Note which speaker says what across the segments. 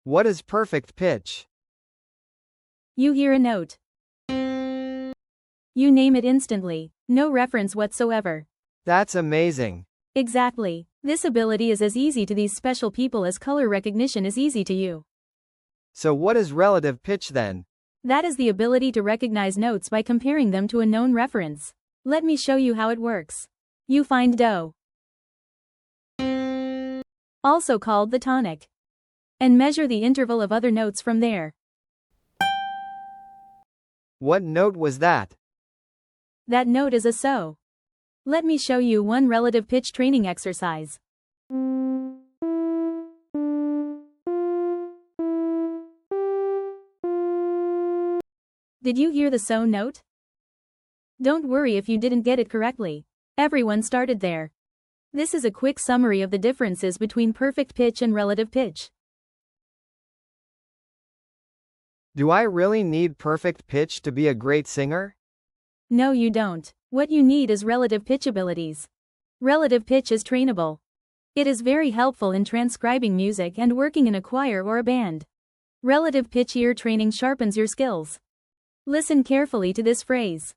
Speaker 1: What is perfect pitch?
Speaker 2: You hear a note. You name it instantly, no reference whatsoever.
Speaker 1: That's amazing.
Speaker 2: Exactly. This ability is as easy to these special people as color recognition is easy to you.
Speaker 1: So what is relative pitch then?
Speaker 2: That is the ability to recognize notes by comparing them to a known reference. Let me show you how it works. You find do, also called the tonic, and measure the interval of other notes from there.
Speaker 1: What note was that?
Speaker 2: That note is a so. Let me show you one relative pitch training exercise. Did you hear the so note? Don't worry if you didn't get it correctly. Everyone started there. This is a quick summary of the differences between perfect pitch and relative pitch.
Speaker 1: Do I really need perfect pitch to be a great singer?
Speaker 2: No, you don't. What you need is relative pitch abilities. Relative pitch is trainable. It is very helpful in transcribing music and working in a choir or a band. Relative pitch ear training sharpens your skills. Listen carefully to this phrase.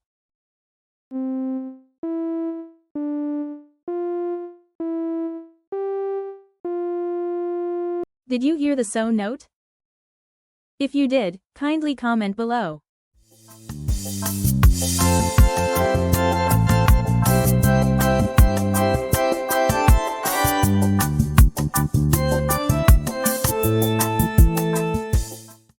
Speaker 2: Did you hear the so note? If you did, kindly comment below.